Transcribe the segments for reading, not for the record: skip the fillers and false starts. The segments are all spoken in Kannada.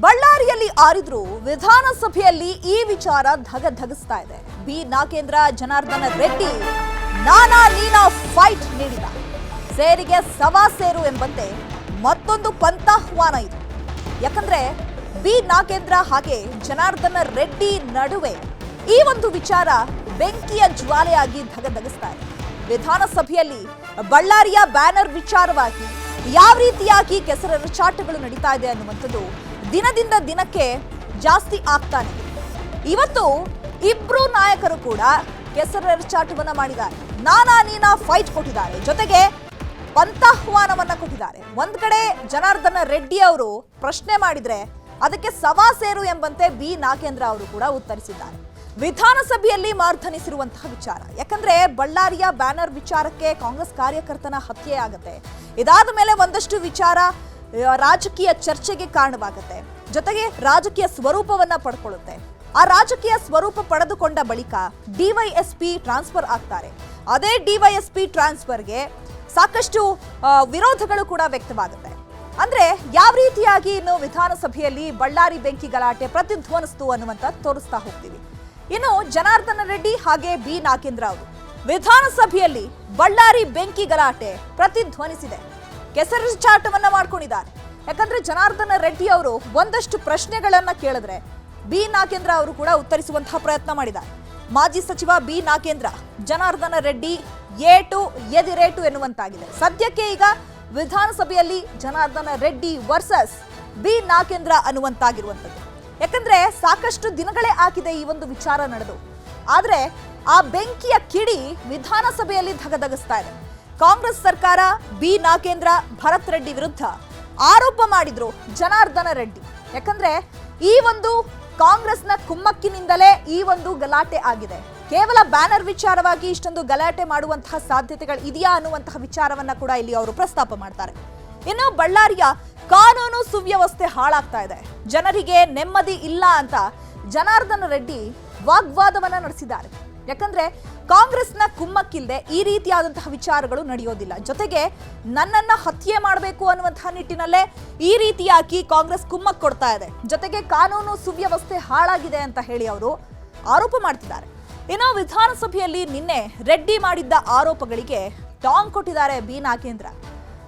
ಬಳ್ಳಾರಿಯಲ್ಲಿ ಆರಿದ್ರು ವಿಧಾನಸಭೆಯಲ್ಲಿ ಈ ವಿಚಾರ ಧಗಧಗಿಸ್ತಾ ಇದೆ. ಬಿ ನಾಗೇಂದ್ರ ಜನಾರ್ದನ ರೆಡ್ಡಿ ನಾನಾ ನೀನಾ ಫೈಟ್ ನೀಡಿದ ಸೇರಿಗೆ ಸವಾ ಸೇರು ಎಂಬಂತೆ ಮತ್ತೊಂದು ಪಂಥಾಹ್ವಾನ ಇದು. ಯಾಕಂದ್ರೆ ಬಿ ನಾಗೇಂದ್ರ ಹಾಗೆ ಜನಾರ್ದನ ರೆಡ್ಡಿ ನಡುವೆ ಈ ಒಂದು ವಿಚಾರ ಬೆಂಕಿಯ ಜ್ವಾಲೆಯಾಗಿ ಧಗಧಗಿಸ್ತಾ ಇದೆ. ವಿಧಾನಸಭೆಯಲ್ಲಿ ಬಳ್ಳಾರಿಯ ಬ್ಯಾನರ್ ವಿಚಾರವಾಗಿ ಯಾವ ರೀತಿಯಾಗಿ ಕೆಸರೆರಚಾಟಗಳು ನಡೀತಾ ಇದೆ ಅನ್ನುವಂಥದ್ದು ದಿನದಿಂದ ದಿನಕ್ಕೆ ಜಾಸ್ತಿ ಆಗ್ತಾನೆ. ಇವತ್ತು ಇಬ್ರು ನಾಯಕರು ಕೂಡ ಕೆಸರೆರಚಾಟವನ್ನ ಮಾಡಿದ್ದಾರೆ, ನಾನಾ ನೀನಾ ಫೈಟ್ ಕೊಟ್ಟಿದ್ದಾರೆ, ಜೊತೆಗೆ ಪಂಥಾಹ್ವಾನವನ್ನ ಕೊಟ್ಟಿದ್ದಾರೆ. ಒಂದ್ ಕಡೆ ಜನಾರ್ದನ ರೆಡ್ಡಿ ಅವರು ಪ್ರಶ್ನೆ ಮಾಡಿದ್ರೆ ಅದಕ್ಕೆ ಸವಾ ಸೇರು ಎಂಬಂತೆ ಬಿ ನಾಗೇಂದ್ರ ಅವರು ಕೂಡ ಉತ್ತರಿಸಿದ್ದಾರೆ. ವಿಧಾನಸಭೆಯಲ್ಲಿ ಮಾರ್ಧನಿಸಿರುವಂತಹ ವಿಚಾರ, ಯಾಕಂದ್ರೆ ಬಳ್ಳಾರಿಯ ಬ್ಯಾನರ್ ವಿಚಾರಕ್ಕೆ ಕಾಂಗ್ರೆಸ್ ಕಾರ್ಯಕರ್ತನ ಹತ್ಯೆ ಆಗತ್ತೆ. ಇದಾದ ಮೇಲೆ ಒಂದಷ್ಟು ವಿಚಾರ ರಾಜಕೀಯ ಚರ್ಚೆಗೆ ಕಾರಣವಾಗುತ್ತೆ, ಜೊತೆಗೆ ರಾಜಕೀಯ ಸ್ವರೂಪವನ್ನ ಪಡ್ಕೊಳ್ಳುತ್ತೆ. ಆ ರಾಜಕೀಯ ಸ್ವರೂಪ ಪಡೆದುಕೊಂಡ ಬಳಿಕ ಡಿವೈಎಸ್ಪಿ ಟ್ರಾನ್ಸ್ಫರ್ ಆಗ್ತಾರೆ. ಅದೇ ಡಿವೈಎಸ್ಪಿ ಟ್ರಾನ್ಸ್ಫರ್ಗೆ ಸಾಕಷ್ಟು ವಿರೋಧಗಳು ಕೂಡ ವ್ಯಕ್ತವಾಗುತ್ತೆ. ಅಂದ್ರೆ ಯಾವ ರೀತಿಯಾಗಿ ಇನ್ನು ವಿಧಾನಸಭೆಯಲ್ಲಿ ಬಳ್ಳಾರಿ ಬೆಂಕಿ ಗಲಾಟೆ ಪ್ರತಿಧ್ವನಿಸ್ತು ಅನ್ನುವಂತ ತೋರಿಸ್ತಾ ಹೋಗ್ತೀವಿ. ಇನ್ನು ಜನಾರ್ದನ ರೆಡ್ಡಿ ಹಾಗೆ ಬಿ ನಾಗೇಂದ್ರ ಅವರು ವಿಧಾನಸಭೆಯಲ್ಲಿ ಬಳ್ಳಾರಿ ಬೆಂಕಿ ಗಲಾಟೆ ಪ್ರತಿಧ್ವನಿಸಿದೆ, ಕೆಸರೆರಚಾಟವನ್ನ ಮಾಡ್ಕೊಂಡಿದ್ದಾರೆ. ಯಾಕಂದ್ರೆ ಜನಾರ್ದನ ರೆಡ್ಡಿ ಅವರು ಒಂದಷ್ಟು ಪ್ರಶ್ನೆಗಳನ್ನ ಕೇಳಿದ್ರೆ ಬಿ ನಾಗೇಂದ್ರ ಅವರು ಕೂಡ ಉತ್ತರಿಸುವಂತಹ ಪ್ರಯತ್ನ ಮಾಡಿದ್ದಾರೆ. ಮಾಜಿ ಸಚಿವ ಬಿ ನಾಗೇಂದ್ರ ಜನಾರ್ದನ ರೆಡ್ಡಿ ಏಟು ಎದಿರೇಟು ಎನ್ನುವಂತಾಗಿದೆ. ಸದ್ಯಕ್ಕೆ ಈಗ ವಿಧಾನಸಭೆಯಲ್ಲಿ ಜನಾರ್ದನ ರೆಡ್ಡಿ ವರ್ಸಸ್ ಬಿ ನಾಗೇಂದ್ರ ಅನ್ನುವಂತಾಗಿರುವಂಥದ್ದು. ಯಾಕಂದ್ರೆ ಸಾಕಷ್ಟು ದಿನಗಳೇ ಆಗಿದೆ ಈ ಒಂದು ವಿಚಾರ ನಡೆದು, ಆದ್ರೆ ಆ ಬೆಂಕಿಯ ಕಿಡಿ ವಿಧಾನಸಭೆಯಲ್ಲಿ ಧಗಧಗಿಸ್ತಾ ಇದೆ. ಕಾಂಗ್ರೆಸ್ ಸರ್ಕಾರ ಬಿ ನಾಗೇಂದ್ರ ಭರತ್ ರೆಡ್ಡಿ ವಿರುದ್ಧ ಆರೋಪ ಮಾಡಿದ್ರು ಜನಾರ್ದನ ರೆಡ್ಡಿ. ಯಾಕಂದ್ರೆ ಈ ಒಂದು ಕಾಂಗ್ರೆಸ್ನ ಕುಮ್ಮಕ್ಕಿನಿಂದಲೇ ಈ ಒಂದು ಗಲಾಟೆ ಆಗಿದೆ. ಕೇವಲ ಬ್ಯಾನರ್ ವಿಚಾರವಾಗಿ ಇಷ್ಟೊಂದು ಗಲಾಟೆ ಮಾಡುವಂತಹ ಸಾಧ್ಯತೆಗಳು ಇದೆಯಾ ಅನ್ನುವಂತಹ ವಿಚಾರವನ್ನ ಕೂಡ ಇಲ್ಲಿ ಅವರು ಪ್ರಸ್ತಾಪ ಮಾಡ್ತಾರೆ. ಇನ್ನು ಬಳ್ಳಾರಿಯ ಕಾನೂನು ಸುವ್ಯವಸ್ಥೆ ಹಾಳಾಗ್ತಾ ಇದೆ, ಜನರಿಗೆ ನೆಮ್ಮದಿ ಇಲ್ಲ ಅಂತ ಜನಾರ್ದನ ರೆಡ್ಡಿ ವಾಗ್ವಾದವನ್ನ ನಡೆಸಿದ್ದಾರೆ. ಯಾಕಂದ್ರೆ ಕಾಂಗ್ರೆಸ್ನ ಕುಮ್ಮಕ್ಕಿಲ್ಲದೆ ಈ ರೀತಿಯಾದಂತಹ ವಿಚಾರಗಳು ನಡೆಯೋದಿಲ್ಲ. ಜೊತೆಗೆ ನನ್ನನ್ನ ಹತ್ಯೆ ಮಾಡಬೇಕು ಅನ್ನುವಂತಹ ನಿಟ್ಟಿನಲ್ಲೇ ಈ ರೀತಿಯಾಗಿ ಕಾಂಗ್ರೆಸ್ ಕುಮ್ಮಕ್ ಕೊಡ್ತಾ ಇದೆ. ಜೊತೆಗೆ ಕಾನೂನು ಸುವ್ಯವಸ್ಥೆ ಹಾಳಾಗಿದೆ ಅಂತ ಹೇಳಿ ಅವರು ಆರೋಪ ಮಾಡ್ತಿದ್ದಾರೆ. ಇನ್ನು ವಿಧಾನಸಭೆಯಲ್ಲಿ ನಿನ್ನೆ ರೆಡ್ಡಿ ಮಾಡಿದ್ದ ಆರೋಪಗಳಿಗೆ ಟಾಂಗ್ ಕೊಟ್ಟಿದ್ದಾರೆ ಬಿ ನಾಗೇಂದ್ರ.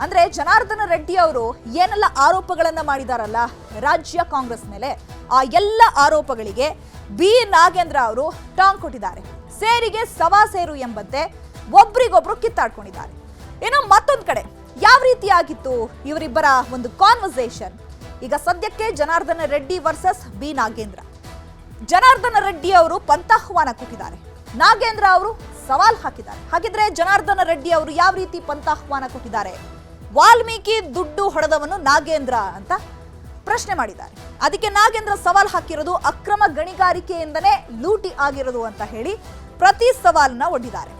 ಅಂದ್ರೆ ಜನಾರ್ದನ ರೆಡ್ಡಿ ಅವರು ಏನೆಲ್ಲ ಆರೋಪಗಳನ್ನ ಮಾಡಿದಾರಲ್ಲ ರಾಜ್ಯ ಕಾಂಗ್ರೆಸ್ ಮೇಲೆ, ಆ ಎಲ್ಲ ಆರೋಪಗಳಿಗೆ ಬಿ ನಾಗೇಂದ್ರ ಅವರು ಟಾಂಗ್ ಕೊಟ್ಟಿದ್ದಾರೆ. ಸೇರಿಗೆ ಸವಾ ಸೇರು ಎಂಬಂತೆ ಒಬ್ರಿಗೊಬ್ರು ಕಿತ್ತಾಡ್ಕೊಂಡಿದ್ದಾರೆ. ಇನ್ನು ಮತ್ತೊಂದು ಕಡೆ ಯಾವ ರೀತಿಯಾಗಿತ್ತು ಇವರಿಬ್ಬರ ಒಂದು ಕಾನ್ವರ್ಸೇಷನ್, ಈಗ ಸದ್ಯಕ್ಕೆ ಜನಾರ್ದನ ರೆಡ್ಡಿ ವರ್ಸಸ್ ಬಿ ನಾಗೇಂದ್ರ. ಜನಾರ್ದನ ರೆಡ್ಡಿ ಅವರು ಪಂಥಾಹ್ವಾನ ಕೊಟ್ಟಿದ್ದಾರೆ, ನಾಗೇಂದ್ರ ಅವರು ಸವಾಲ್ ಹಾಕಿದ್ದಾರೆ. ಹಾಗಿದ್ರೆ ಜನಾರ್ದನ ರೆಡ್ಡಿ ಅವರು ಯಾವ ರೀತಿ ಪಂಥಾಹ್ವಾನ ಕೊಟ್ಟಿದ್ದಾರೆ? ವಾಲ್ಮೀಕಿ ದುಡ್ಡು ಹೊಡೆದವನು ನಾಗೇಂದ್ರ ಅಂತ ಪ್ರಶ್ನೆ ಮಾಡಿದ್ದಾರೆ. ಅದಕ್ಕೆ ನಾಗೇಂದ್ರ ಸವಾಲ್ ಹಾಕಿರೋದು ಅಕ್ರಮ ಗಣಿಗಾರಿಕೆಯಿಂದನೇ ಲೂಟಿ ಆಗಿರೋದು ಅಂತ ಹೇಳಿ ಪ್ರತಿ ಸವಾಲನ್ನ ಒಡ್ಡಿದ್ದಾರೆ.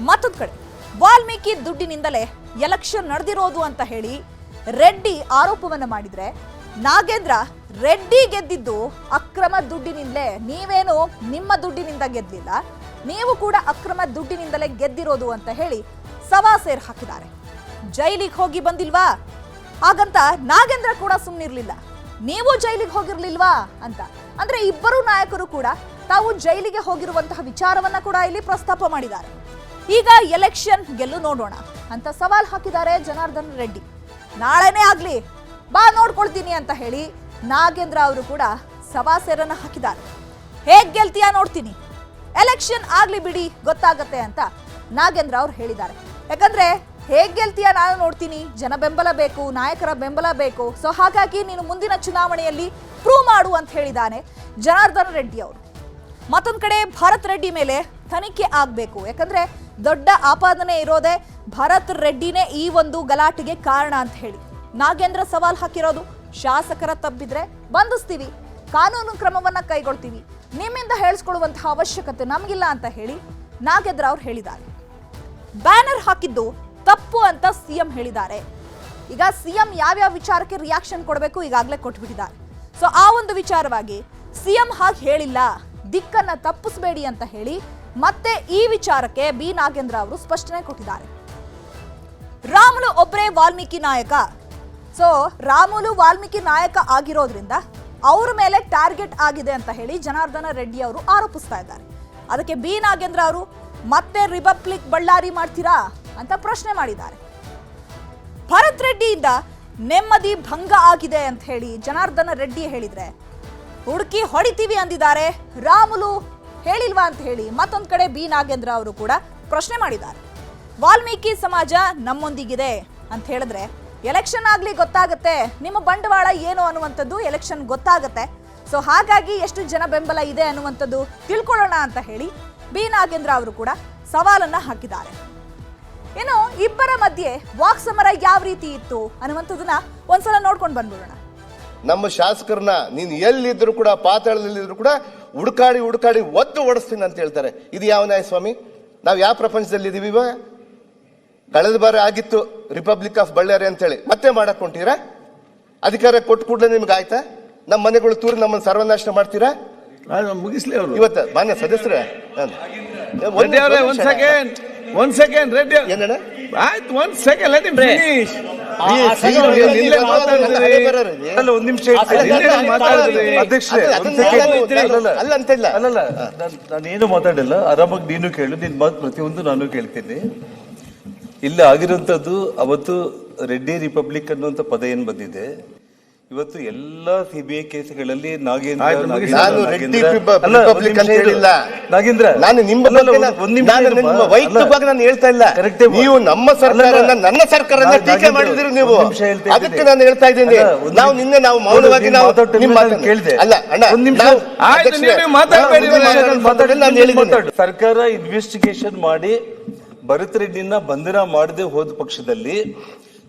ಮತ್ತೊಂದು ಕಡೆ ವಾಲ್ಮೀಕಿ ದುಡ್ಡಿನಿಂದಲೇ ಎಲೆಕ್ಷನ್ ನಡೆದಿರೋದು ಅಂತ ಹೇಳಿ ರೆಡ್ಡಿ ಆರೋಪವನ್ನ ಮಾಡಿದ್ರೆ, ನಾಗೇಂದ್ರ ರೆಡ್ಡಿ ಗೆದ್ದಿದ್ದು ಅಕ್ರಮ ದುಡ್ಡಿನಿಂದಲೇ, ನೀವೇನು ನಿಮ್ಮ ದುಡ್ಡಿನಿಂದ ಗೆದ್ದಿಲ್ಲ, ನೀವು ಕೂಡ ಅಕ್ರಮ ದುಡ್ಡಿನಿಂದಲೇ ಗೆದ್ದಿರೋದು ಅಂತ ಹೇಳಿ ಸವಾ ಸೇರ್ ಹಾಕಿದ್ದಾರೆ. ಜೈಲಿಗೆ ಹೋಗಿ ಬಂದಿಲ್ವಾ ಹಾಗಂತ ನಾಗೇಂದ್ರ ಕೂಡ ಸುಮ್ಮನಿರ್ಲಿಲ್ಲ, ನೀವು ಜೈಲಿಗೆ ಹೋಗಿರ್ಲಿಲ್ವಾ ಅಂತ. ಅಂದ್ರೆ ಇಬ್ಬರು ನಾಯಕರು ಕೂಡ ತಾವು ಜೈಲಿಗೆ ಹೋಗಿರುವಂತಹ ವಿಚಾರವನ್ನ ಕೂಡ ಇಲ್ಲಿ ಪ್ರಸ್ತಾಪ ಮಾಡಿದ್ದಾರೆ. ಈಗ ಎಲೆಕ್ಷನ್ ಗೆಲ್ಲು ನೋಡೋಣ ಅಂತ ಸವಾಲ್ ಹಾಕಿದ್ದಾರೆ ಜನಾರ್ದನ ರೆಡ್ಡಿ. ನಾಳೆನೇ ಆಗ್ಲಿ ಬಾ ನೋಡ್ಕೊಳ್ತೀನಿ ಅಂತ ಹೇಳಿ ನಾಗೇಂದ್ರ ಅವರು ಕೂಡ ಸವಾ ಸೇರನ್ನ ಹಾಕಿದ್ದಾರೆ. ಹೇಗ್ ಗೆಲ್ತೀಯಾ ನೋಡ್ತೀನಿ, ಎಲೆಕ್ಷನ್ ಆಗ್ಲಿ ಬಿಡಿ ಗೊತ್ತಾಗತ್ತೆ ಅಂತ ನಾಗೇಂದ್ರ ಅವರು ಹೇಳಿದ್ದಾರೆ. ಯಾಕಂದ್ರೆ ಹೇಗ್ ಗೆಲ್ತೀಯ ನಾನು ನೋಡ್ತೀನಿ, ಜನ ಬೆಂಬಲ ಬೇಕು, ನಾಯಕರ ಬೆಂಬಲ ಬೇಕು, ಸೊ ಹಾಗಾಗಿ ನೀನು ಮುಂದಿನ ಚುನಾವಣೆಯಲ್ಲಿ ಪ್ರೂವ್ ಮಾಡು ಅಂತ ಹೇಳಿದ್ದಾನೆ ಜನಾರ್ದನ ರೆಡ್ಡಿ ಅವರು. ಮತ್ತೊಂದ್ ಕಡೆ ಭರತ್ ರೆಡ್ಡಿ ಮೇಲೆ ತನಿಖೆ ಆಗ್ಬೇಕು, ಯಾಕಂದ್ರೆ ದೊಡ್ಡ ಆಪಾದನೆ ಇರೋದೇ ಭರತ್ ರೆಡ್ಡಿನೇ ಈ ಒಂದು ಗಲಾಟೆಗೆ ಕಾರಣ ಅಂತ ಹೇಳಿ ನಾಗೇಂದ್ರ ಸವಾಲ್ ಹಾಕಿರೋದು. ಶಾಸಕರ ತಪ್ಪಿದ್ರೆ ಬಂಧಿಸ್ತೀವಿ, ಕಾನೂನು ಕ್ರಮವನ್ನ ಕೈಗೊಳ್ತೀವಿ, ನಿಮ್ಮಿಂದ ಹೇಳಿಸ್ಕೊಳ್ಳುವಂತಹ ಅವಶ್ಯಕತೆ ನಮಗಿಲ್ಲ ಅಂತ ಹೇಳಿ ನಾಗೇಂದ್ರ ಅವರು ಹೇಳಿದ್ದಾರೆ. ಬ್ಯಾನರ್ ಹಾಕಿದ್ದು ತಪ್ಪು ಅಂತ ಸಿಎಂ ಹೇಳಿದ್ದಾರೆ. ಈಗ ಸಿಎಂ ಯಾವ್ಯಾವ ವಿಚಾರಕ್ಕೆ ರಿಯಾಕ್ಷನ್ ಕೊಡಬೇಕು ಈಗಾಗಲೇ ಕೊಟ್ಬಿಟ್ಟಿದ್ದಾರೆ. ಸೊ ಆ ಒಂದು ವಿಚಾರವಾಗಿ ಸಿಎಂ ಹಾಗೆ ಹೇಳಿಲ್ಲ, ದಿಕ್ಕನ್ನ ತಪ್ಪಿಸಬೇಡಿ ಅಂತ ಹೇಳಿ ಮತ್ತೆ ಈ ವಿಚಾರಕ್ಕೆ ಬಿ ನಾಗೇಂದ್ರ ಅವರು ಸ್ಪಷ್ಟನೆ ಕೊಟ್ಟಿದ್ದಾರೆ. ರಾಮುಲು ಒಬ್ಬರೇ ವಾಲ್ಮೀಕಿ ನಾಯಕ, ಸೊ ರಾಮುಲು ವಾಲ್ಮೀಕಿ ನಾಯಕ ಆಗಿರೋದ್ರಿಂದ ಅವ್ರ ಮೇಲೆ ಟಾರ್ಗೆಟ್ ಆಗಿದೆ ಅಂತ ಹೇಳಿ ಜನಾರ್ದನ ರೆಡ್ಡಿ ಅವರು ಆರೋಪಿಸ್ತಾ ಇದ್ದಾರೆ. ಅದಕ್ಕೆ ಬಿ ನಾಗೇಂದ್ರ ಅವರು ಮತ್ತೆ ರಿಪಬ್ಲಿಕ್ ಬಳ್ಳಾರಿ ಮಾಡ್ತೀರಾ ಅಂತ ಪ್ರಶ್ನೆ ಮಾಡಿದ್ದಾರೆ. ಭರತ್ ರೆಡ್ಡಿಯಿಂದ ನೆಮ್ಮದಿ ಭಂಗ ಆಗಿದೆ ಅಂತ ಹೇಳಿ ಜನಾರ್ದನ ರೆಡ್ಡಿ ಹೇಳಿದ್ರೆ ಹುಡುಕಿ ಹೊಡಿತೀವಿ ಅಂದಿದ್ದಾರೆ. ರಾಮುಲು ಹೇಳಿಲ್ವಾ ಅಂತ ಹೇಳಿ ಮತ್ತೊಂದು ಕಡೆ ಬಿ ನಾಗೇಂದ್ರ ಅವರು ಕೂಡ ಪ್ರಶ್ನೆ ಮಾಡಿದ್ದಾರೆ. ವಾಲ್ಮೀಕಿ ಸಮಾಜ ನಮ್ಮೊಂದಿಗಿದೆ ಅಂತ ಹೇಳಿದ್ರೆ ಎಲೆಕ್ಷನ್ ಆಗ್ಲಿ ಗೊತ್ತಾಗುತ್ತೆ, ನಿಮ್ಮ ಬಂಡವಾಳ ಏನು ಅನ್ನುವಂಥದ್ದು ಎಲೆಕ್ಷನ್ ಗೊತ್ತಾಗುತ್ತೆ. ಸೊ ಹಾಗಾಗಿ ಎಷ್ಟು ಜನ ಬೆಂಬಲ ಇದೆ ಅನ್ನುವಂಥದ್ದು ತಿಳ್ಕೊಳ್ಳೋಣ ಅಂತ ಹೇಳಿ ಬಿ ನಾಗೇಂದ್ರ ಅವರು ಕೂಡ ಸವಾಲನ್ನ ಹಾಕಿದ್ದಾರೆ. ಇನ್ನು ಇಬ್ಬರ ಮಧ್ಯೆ ವಾಕ್ ಸಮರ ಯಾವ ರೀತಿ ಇತ್ತು ಅನ್ನುವಂಥದ್ದನ್ನ ಒಂದ್ಸಲ ನೋಡ್ಕೊಂಡು ಬಂದ್ಬಿಡೋಣ. ನಮ್ಮ ಶಾಸಕರನ್ನ ನೀನು ಎಲ್ಲಿದ್ರು ಕೂಡ ಪಾತಾಳದಲ್ಲಿದ್ರು ಕೂಡ ಹುಡುಕಾಡಿ ಒತ್ತು ಓಡಿಸ್ತೀನಿ ಅಂತ ಹೇಳ್ತಾರೆ. ಇದು ಯಾವ ನ್ಯಾಯ ಸ್ವಾಮಿ? ನಾವು ಯಾವ ಪ್ರಪಂಚದಲ್ಲಿ ಇದೀವಿ? ಇವಾಗ ಕಳೆದ ಬಾರಿ ಆಗಿತ್ತು ರಿಪಬ್ಲಿಕ್ ಆಫ್ ಬಳ್ಳಾರಿ ಅಂತ ಹೇಳಿ, ಮತ್ತೆ ಮಾಡಕ್ ಹೊಂಟೀರಾ? ಅಧಿಕಾರ ಕೊಟ್ಟು ಕೂಡಲೇ ನಿಮ್ಗೆ ಆಯ್ತಾ? ನಮ್ಮ ಮನೆಗಳು ತೂರಿ ನಮ್ಮನ್ನು ಸರ್ವನಾಶ ಮಾಡ್ತೀರಾ? ಮುಗಿಸ್ಲಿ ಅವರು. ಇವತ್ತು ಮಾನ್ಯ ಸದಸ್ಯರೇ ಒಂದ್ ಸೆಕೆಂಡ್ ರೆಡ್ಡಿ ಏನಣ್ಣ ಆಯ್ತು, ಒಂದ್ ಸೆಕೆಂಡ್ ಲೆಟ್ ಹಿಮ್ ಫಿನಿಶ್. ಒಂದ್ ನಿಮಿಷ ಅಲ್ಲ ಅಂತ ಇಲ್ಲ. ನಾನೇನು ಮಾತಾಡಿಲ್ಲ, ಆರಾಮಾಗಿ ನೀನು ಕೇಳು, ನಿನ್ ಮಾತು ಪ್ರತಿಯೊಂದು ನಾನು ಕೇಳ್ತೀನಿ. ಇಲ್ಲಿ ಆಗಿರುವಂತದ್ದು ಅವತ್ತು ರೆಡ್ಡಿ ರಿಪಬ್ಲಿಕ್ ಅನ್ನುವಂತ ಪದ ಏನ್ ಬಂದಿದೆ, ಇವತ್ತು ಎಲ್ಲಾ ಸಿಬಿಐ ಕೇಸ್ಗಳಲ್ಲಿ ನಾಗೇಂದ್ರ ನಾನು ನಿಮ್ಮ ವೈಯಕ್ತಿಕವಾಗಿ ನಾನು ಹೇಳ್ತಾ ಇಲ್ಲ. ನೀವು ನಮ್ಮ ಸರ್ಕಾರನ ನನ್ನ ಸರ್ಕಾರನ ಟೀಕೆ ಮಾಡಿದಿರಿ ನೀವು, ಅದಕ್ಕೆ ನಾನು ಹೇಳ್ತಾ ಇದ್ದೀನಿ. ನಾವು ನಿನ್ನೆ ನಾವು ಮೌನವಾಗಿ ನಾವು ಕೇಳಿದೆ ಅಲ್ಲ ಅಣ್ಣ, ಸರ್ಕಾರ ಇನ್ವೆಸ್ಟಿಗೇಷನ್ ಮಾಡಿ ಭರತ್ ರೆಡ್ಡಿನ ಬಂಧನ ಮಾಡದೆ ಹೋದ ಪಕ್ಷದಲ್ಲಿ,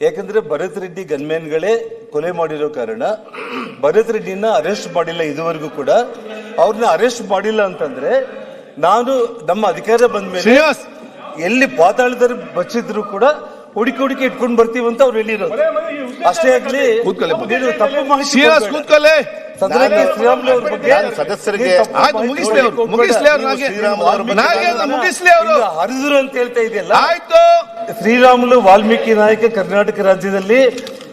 ಯಾಕಂದ್ರೆ ಭರತ್ ರೆಡ್ಡಿ ಗನ್ಮ್ಯಾನ್ಗಳೇ ಕೊಲೆ ಮಾಡಿರೋ ಕಾರಣ ಭರತ್ ರೆಡ್ಡಿನ ಅರೆಸ್ಟ್ ಮಾಡಿಲ್ಲ ಇದುವರೆಗೂ ಕೂಡ. ಅವ್ರನ್ನ ಅರೆಸ್ಟ್ ಮಾಡಿಲ್ಲ ಅಂತಂದ್ರೆ ನಾನು ನಮ್ಮ ಅಧಿಕಾರ ಬಂದ ಮೇಲೆ ಎಲ್ಲಿ ಪಾತಾಳದಲ್ಲಿ ಬಚ್ಚಿದ್ರು ಕೂಡ ಹುಡುಕಿ ಇಟ್ಕೊಂಡು ಬರ್ತೀವಿ ಅಂತ ಅವ್ರು ಹೇಳಿರೋದು. ಅಷ್ಟೇ ಆಗ್ಲಿ, ತಪ್ಪು ಮಾಹಿತಿ ಶ್ರೀರಾಮುಲು ಅವ್ರ ಬಗ್ಗೆ ಸದಸ್ಯರಿಗೆ ಹರಿದ್ರು ಅಂತ ಹೇಳ್ತಾ ಇದೆಯಲ್ಲ. ಶ್ರೀರಾಮುಲು ವಾಲ್ಮೀಕಿ ನಾಯಕ ಕರ್ನಾಟಕ ರಾಜ್ಯದಲ್ಲಿ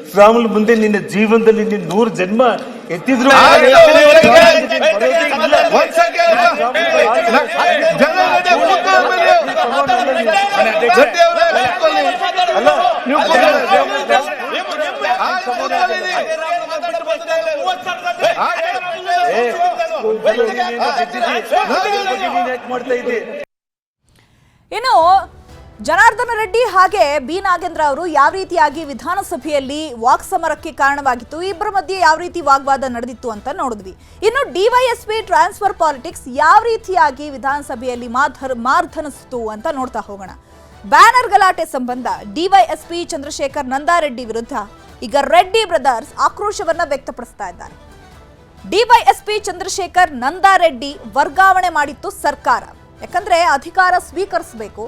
ಶ್ರೀರಾಮುಲು ಮುಂದೆ ನಿನ್ನ ಜೀವನದಲ್ಲಿ ನಿನ್ನ 100 ಜನ್ಮ ಎತ್ತಿದ್ರು ಇನ್ನು ಜನಾರ್ದನ ರೆಡ್ಡಿ ಹಾಗೆ ಬಿ ನಾಗೇಂದ್ರ ಅವರು ಯಾವ ರೀತಿಯಾಗಿ ವಿಧಾನಸಭೆಯಲ್ಲಿ ವಾಕ್ ಸಮರಕ್ಕೆ ಕಾರಣವಾಗಿತ್ತು, ಇಬ್ಬರ ಮಧ್ಯೆ ಯಾವ ರೀತಿ ವಾಗ್ವಾದ ನಡೆದಿತ್ತು ಅಂತ ನೋಡಿದ್ವಿ. ಇನ್ನು ಡಿವೈಎಸ್ಪಿ ಟ್ರಾನ್ಸ್ಫರ್ ಪಾಲಿಟಿಕ್ಸ್ ಯಾವ ರೀತಿಯಾಗಿ ವಿಧಾನಸಭೆಯಲ್ಲಿ ಮಾರ್ಧನಿಸ್ತು ಅಂತ ನೋಡ್ತಾ ಹೋಗೋಣ. ಬ್ಯಾನರ್ ಗಲಾಟೆ ಸಂಬಂಧ ಡಿವೈಎಸ್ಪಿ ಚಂದ್ರಶೇಖರ್ ನಂದಾರೆಡ್ಡಿ ವಿರುದ್ಧ ಈಗ ರೆಡ್ಡಿ ಬ್ರದರ್ಸ್ ಆಕ್ರೋಶವನ್ನ ವ್ಯಕ್ತಪಡಿಸ್ತಾ ಇದ್ದಾರೆ. ಡಿವೈಎಸ್ಪಿ ಚಂದ್ರಶೇಖರ್ ನಂದಾರೆಡ್ಡಿ ವರ್ಗಾವಣೆ ಮಾಡಿತ್ತು ಸರ್ಕಾರ. ಯಾಕಂದ್ರೆ ಅಧಿಕಾರ ಸ್ವೀಕರಿಸಬೇಕು,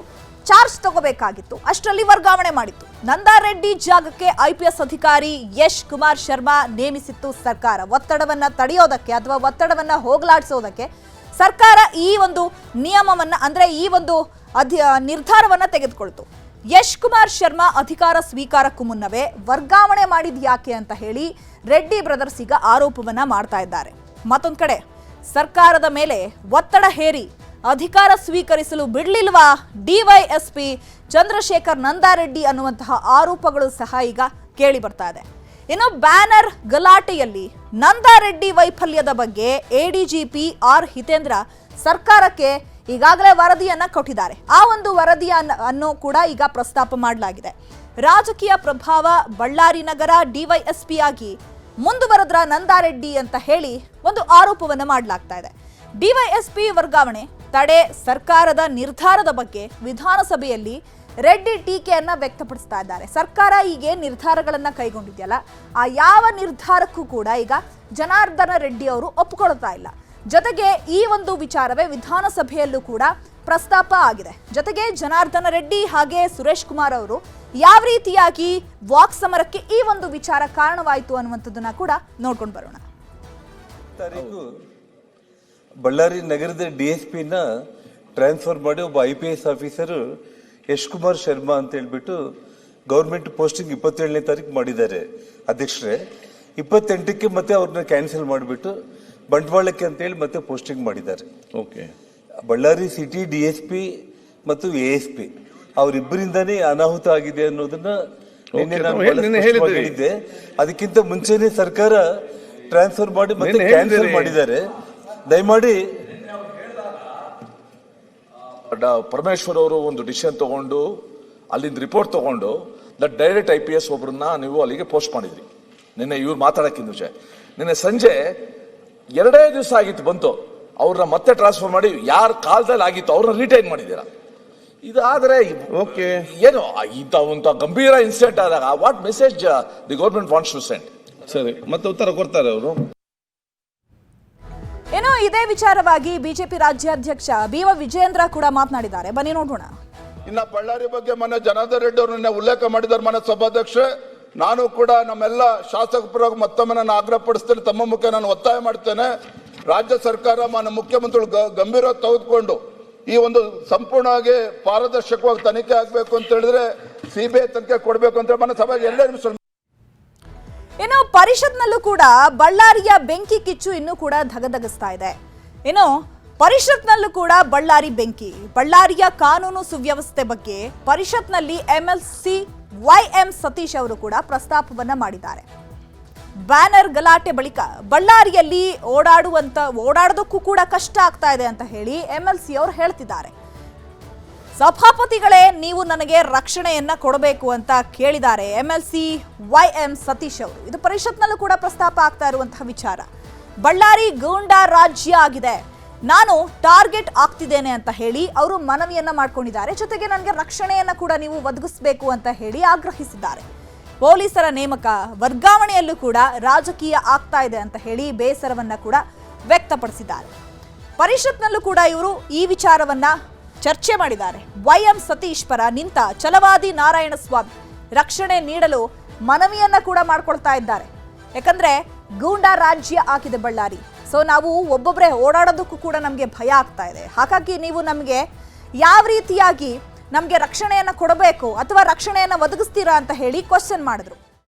ಚಾರ್ಜ್ ತಗೋಬೇಕಾಗಿತ್ತು, ಅಷ್ಟರಲ್ಲಿ ವರ್ಗಾವಣೆ ಮಾಡಿತ್ತು. ನಂದಾರೆಡ್ಡಿ ಜಾಗಕ್ಕೆ IPS ಅಧಿಕಾರಿ ಯಶ್ ಕುಮಾರ್ ಶರ್ಮಾ ನೇಮಿಸಿತ್ತು ಸರ್ಕಾರ. ಒತ್ತಡವನ್ನ ತಡೆಯೋದಕ್ಕೆ ಅಥವಾ ಒತ್ತಡವನ್ನ ಹೋಗಲಾಡಿಸೋದಕ್ಕೆ ಸರ್ಕಾರ ಈ ಒಂದು ನಿಯಮವನ್ನ ಅಂದ್ರೆ ಈ ಒಂದು ನಿರ್ಧಾರವನ್ನ ತೆಗೆದುಕೊಳ್ತು. ಯಶ್ ಕುಮಾರ್ ಶರ್ಮಾ ಅಧಿಕಾರ ಸ್ವೀಕಾರಕ್ಕೂ ಮುನ್ನವೇ ವರ್ಗಾವಣೆ ಮಾಡಿದ್ ಯಾಕೆ ಅಂತ ಹೇಳಿ ರೆಡ್ಡಿ ಬ್ರದರ್ಸ್ ಈಗ ಆರೋಪವನ್ನ ಮಾಡ್ತಾ ಇದ್ದಾರೆ. ಮತ್ತೊಂದು ಕಡೆ ಸರ್ಕಾರದ ಮೇಲೆ ಒತ್ತಡ ಹೇರಿ ಅಧಿಕಾರ ಸ್ವೀಕರಿಸಲು ಬಿಡ್ಲಿಲ್ವಾ ಡಿವೈಎಸ್ಪಿ ಚಂದ್ರಶೇಖರ್ ನಂದಾರೆಡ್ಡಿ ಅನ್ನುವಂತಹ ಆರೋಪಗಳು ಸಹ ಈಗ ಕೇಳಿ ಬರ್ತಾ ಇದೆ. ಇನ್ನು ಬ್ಯಾನರ್ ಗಲಾಟೆಯಲ್ಲಿ ನಂದಾರೆಡ್ಡಿ ವೈಫಲ್ಯದ ಬಗ್ಗೆ ADGP R ಹಿತೇಂದ್ರ ಸರ್ಕಾರಕ್ಕೆ ಈಗಾಗಲೇ ವರದಿಯನ್ನ ಕೊಟ್ಟಿದ್ದಾರೆ. ಆ ಒಂದು ವರದಿಯನ್ನು ಕೂಡ ಈಗ ಪ್ರಸ್ತಾಪ ಮಾಡಲಾಗಿದೆ. ರಾಜಕೀಯ ಪ್ರಭಾವ ಬಳ್ಳಾರಿ ನಗರ DYSP ಆಗಿ ಮುಂದುವರೆದ್ರ ನಂದಾರೆಡ್ಡಿ ಅಂತ ಹೇಳಿ ಒಂದು ಆರೋಪವನ್ನು ಮಾಡಲಾಗ್ತಾ ಇದೆ. DYSP ವರ್ಗಾವಣೆ ತಡೆ ಸರ್ಕಾರದ ನಿರ್ಧಾರದ ಬಗ್ಗೆ ವಿಧಾನಸಭೆಯಲ್ಲಿ ರೆಡ್ಡಿ ಟೀಕೆಯನ್ನ ವ್ಯಕ್ತಪಡಿಸ್ತಾ ಇದ್ದಾರೆ. ಸರ್ಕಾರ ಈಗ ನಿರ್ಧಾರಗಳನ್ನ ಕೈಗೊಂಡಿದೆಯಲ್ಲ, ಆ ಯಾವ ನಿರ್ಧಾರಕ್ಕೂ ಕೂಡ ಈಗ ಜನಾರ್ದನ ರೆಡ್ಡಿ ಅವರು ಒಪ್ಪಿಕೊಳ್ತಾ ಇಲ್ಲ. ಜೊತೆಗೆ ಈ ಒಂದು ವಿಚಾರವೇ ವಿಧಾನಸಭೆಯಲ್ಲೂ ಕೂಡ ಪ್ರಸ್ತಾಪ ಆಗಿದೆ. ಜೊತೆಗೆ ಜನಾರ್ದನ ರೆಡ್ಡಿ ಹಾಗೆ ಸುರೇಶ್ ಕುಮಾರ್ ಅವರು ಯಾವ ರೀತಿಯಾಗಿ ವಾಕ್ ಸಮರಕ್ಕೆ ಈ ಒಂದು ವಿಚಾರ ಕಾರಣವಾಯಿತು ಅನ್ನುವಂಥದ್ದನ್ನ ಕೂಡ ನೋಡ್ಕೊಂಡು ಬರೋಣ. ಬಳ್ಳಾರಿ ನಗರದ DSPನ ಟ್ರಾನ್ಸ್ಫರ್ ಮಾಡಿ ಒಬ್ಬ IPS ಆಫೀಸರ್ ಯಶ್ ಕುಮಾರ್ ಶರ್ಮಾ ಅಂತ ಹೇಳ್ಬಿಟ್ಟು ಗೌರ್ಮೆಂಟ್ ಪೋಸ್ಟಿಂಗ್ 27ನೇ ತಾರೀಕು ಮಾಡಿದ್ದಾರೆ ಅಧ್ಯಕ್ಷರೇ. 28ಕ್ಕೆ ಮತ್ತೆ ಅವ್ರನ್ನ ಕ್ಯಾನ್ಸಲ್ ಮಾಡಿಬಿಟ್ಟು ಬಂಟ್ವಾಳಕ್ಕೆ ಅಂತೇಳಿ ಮತ್ತೆ ಪೋಸ್ಟಿಂಗ್ ಮಾಡಿದ್ದಾರೆ. ಓಕೆ. ಬಳ್ಳಾರಿ ಸಿಟಿ DSP ಮತ್ತು ASP ಅವರಿಬ್ಬರಿಂದಾನೇ ಅನಾಹುತ ಆಗಿದೆ ಅನ್ನೋದನ್ನ ನಿನ್ನೆ ನಾನು ಹೇಳಿದ್ದೆ. ಅದಕ್ಕಿಂತ ಮುಂಚೆನೆ ಸರ್ಕಾರ ಟ್ರಾನ್ಸ್ಫರ್ ಮಾಡಿ ಮತ್ತೆ ಕ್ಯಾನ್ಸಲ್ ಮಾಡಿದ್ದಾರೆ. ದಯಮಾಡಿ ಪರಮೇಶ್ವರ್ ಅವರು ಒಂದು ಡಿಸಿಷನ್ ತಗೊಂಡು ಅಲ್ಲಿಂದ ರಿಪೋರ್ಟ್ ತಗೊಂಡು ಡೈರೆಕ್ಟ್ IPS ಒಬ್ಬರನ್ನ ನೀವು ಅಲ್ಲಿಗೆ ಪೋಸ್ಟ್ ಮಾಡಿದ್ರಿ. ನಿನ್ನೆ ಇವ್ರು ಮಾತಾಡಕ್ಕಿಂತ ಮುಂಚೆ ನಿನ್ನೆ ಸಂಜೆ 2 ದಿವಸ ಆಗಿತ್ತು ಬಂತು, ಅವ್ರನ್ನ ಮತ್ತೆ ಟ್ರಾನ್ಸ್ಫರ್ ಮಾಡಿ ಯಾರ ಕಾಲದಲ್ಲಿ ಆಗಿತ್ತು ಅವ್ರನ್ನ ರಿಟೈನ್ ಮಾಡಿದ್ದೀರಾ. ಇದಾದ್ರೆ ಓಕೆ, ಏನು ಇಂಥ ಗಂಭೀರ ಇನ್ಸಿಡೆಂಟ್ ಆದಾಗ what message the government wants to send? ಸರಿ, ಮತ್ತೆ ಉತ್ತರ ಕೊಡ್ತಾರೆ ಅವರು. ಏನೋ ಇದೇ ವಿಚಾರವಾಗಿ ಬಿಜೆಪಿ ರಾಜ್ಯಾಧ್ಯಕ್ಷ BY ವಿಜಯೇಂದ್ರ ಕೂಡ ಮಾತನಾಡಿದ್ದಾರೆ. ಬನ್ನಿ ನೋಡೋಣ. ಇನ್ನ ಬಳ್ಳಾರಿ ಬಗ್ಗೆ ಮೊನ್ನೆ ಜನಾರ್ದನ್ ರೆಡ್ಡಿ ಅವ್ರನ್ನ ಉಲ್ಲೇಖ ಮಾಡಿದ್ದಾರೆ ಮನೆ ಸಭಾಧ್ಯಕ್ಷ. ನಾನು ಕೂಡ ನಮ್ಮೆಲ್ಲ ಶಾಸಕ ಪರವಾಗಿ ಮತ್ತೊಮ್ಮೆ ನಾನು ಆಗ್ರಹಪಡಿಸ್ತೇನೆ, ತಮ್ಮ ಮುಖ ನಾನು ಒತ್ತಾಯ ಮಾಡ್ತೇನೆ. ರಾಜ್ಯ ಸರ್ಕಾರ ಮಾನ್ಯ ಮುಖ್ಯಮಂತ್ರಿಗಳು ಗಂಭೀರ ತೆಗೆದುಕೊಂಡು ಈ ಒಂದು ಸಂಪೂರ್ಣವಾಗಿ ಪಾರದರ್ಶಕವಾಗಿ ತನಿಖೆ ಆಗಬೇಕು ಅಂತ ಹೇಳಿದ್ರೆ CBI ತನಿಖೆ ಕೊಡಬೇಕು ಅಂತ ಮನೆ ಸಭೆಗೆ ಎಲ್ಲೇ ನಿಮಿಷ. ಇನ್ನು ಪರಿಷತ್ನಲ್ಲೂ ಕೂಡ ಬಳ್ಳಾರಿಯ ಬೆಂಕಿ ಕಿಚ್ಚು ಇನ್ನೂ ಕೂಡ ಧಗಧಗಿಸ್ತಾ ಇದೆ. ಇನ್ನು ಪರಿಷತ್ನಲ್ಲೂ ಕೂಡ ಬಳ್ಳಾರಿ ಬೆಂಕಿ. ಬಳ್ಳಾರಿಯ ಕಾನೂನು ಸುವ್ಯವಸ್ಥೆ ಬಗ್ಗೆ ಪರಿಷತ್ನಲ್ಲಿ MLC YM ಸತೀಶ್ ಅವರು ಕೂಡ ಪ್ರಸ್ತಾಪವನ್ನ ಮಾಡಿದ್ದಾರೆ. ಬ್ಯಾನರ್ ಗಲಾಟೆ ಬಳಿಕ ಬಳ್ಳಾರಿಯಲ್ಲಿ ಓಡಾಡೋದಕ್ಕೂ ಕೂಡ ಕಷ್ಟ ಆಗ್ತಾ ಇದೆ ಅಂತ ಹೇಳಿ MLC ಅವರು ಹೇಳ್ತಿದ್ದಾರೆ. ಸಭಾಪತಿಗಳೇ ನೀವು ನನಗೆ ರಕ್ಷಣೆಯನ್ನ ಕೊಡಬೇಕು ಅಂತ ಕೇಳಿದ್ದಾರೆ MLC YM ಸತೀಶ್ ಅವರು. ಇದು ಪರಿಷತ್ನಲ್ಲೂ ಕೂಡ ಪ್ರಸ್ತಾಪ ಆಗ್ತಾ ಇರುವಂತಹ ವಿಚಾರ. ಬಳ್ಳಾರಿ ಗೂಂಡಾ ರಾಜ್ಯ ಆಗಿದೆ, ನಾನು ಟಾರ್ಗೆಟ್ ಆಗ್ತಿದ್ದೇನೆ ಅಂತ ಹೇಳಿ ಅವರು ಮನವಿಯನ್ನ ಮಾಡ್ಕೊಂಡಿದ್ದಾರೆ. ಜೊತೆಗೆ ನನಗೆ ರಕ್ಷಣೆಯನ್ನ ಕೂಡ ನೀವು ಒದಗಿಸಬೇಕು ಅಂತ ಹೇಳಿ ಆಗ್ರಹಿಸಿದ್ದಾರೆ. ಪೊಲೀಸರ ನೇಮಕ ವರ್ಗಾವಣೆಯಲ್ಲೂ ಕೂಡ ರಾಜಕೀಯ ಆಗ್ತಾ ಇದೆ ಅಂತ ಹೇಳಿ ಬೇಸರವನ್ನ ಕೂಡ ವ್ಯಕ್ತಪಡಿಸಿದ್ದಾರೆ. ಪರಿಷತ್ನಲ್ಲೂ ಕೂಡ ಇವರು ಈ ವಿಚಾರವನ್ನ ಚರ್ಚೆ ಮಾಡಿದ್ದಾರೆ. YM ಸತೀಶ್ ಪರ ನಿಂತ ಛಲವಾದಿ ನಾರಾಯಣಸ್ವಾಮಿ ರಕ್ಷಣೆ ನೀಡಲು ಮನವಿಯನ್ನ ಕೂಡ ಮಾಡ್ಕೊಳ್ತಾ ಇದ್ದಾರೆ. ಯಾಕಂದ್ರೆ ಗೂಂಡಾ ರಾಜ್ಯ ಆಗಿದೆ ಬಳ್ಳಾರಿ. ಸೊ ನಾವು ಒಬ್ಬೊಬ್ಬರೇ ಓಡಾಡೋದಕ್ಕೂ ಕೂಡ ನಮಗೆ ಭಯ ಆಗ್ತಾ ಇದೆ. ಹಾಗಾಗಿ ನೀವು ನಮಗೆ ಯಾವ ರೀತಿಯಾಗಿ ನಮಗೆ ರಕ್ಷಣೆಯನ್ನು ಕೊಡಬೇಕು ಅಥವಾ ರಕ್ಷಣೆಯನ್ನು ಒದಗಿಸ್ತೀರಾ ಅಂತ ಹೇಳಿ ಕ್ವಶನ್ ಮಾಡಿದ್ರು.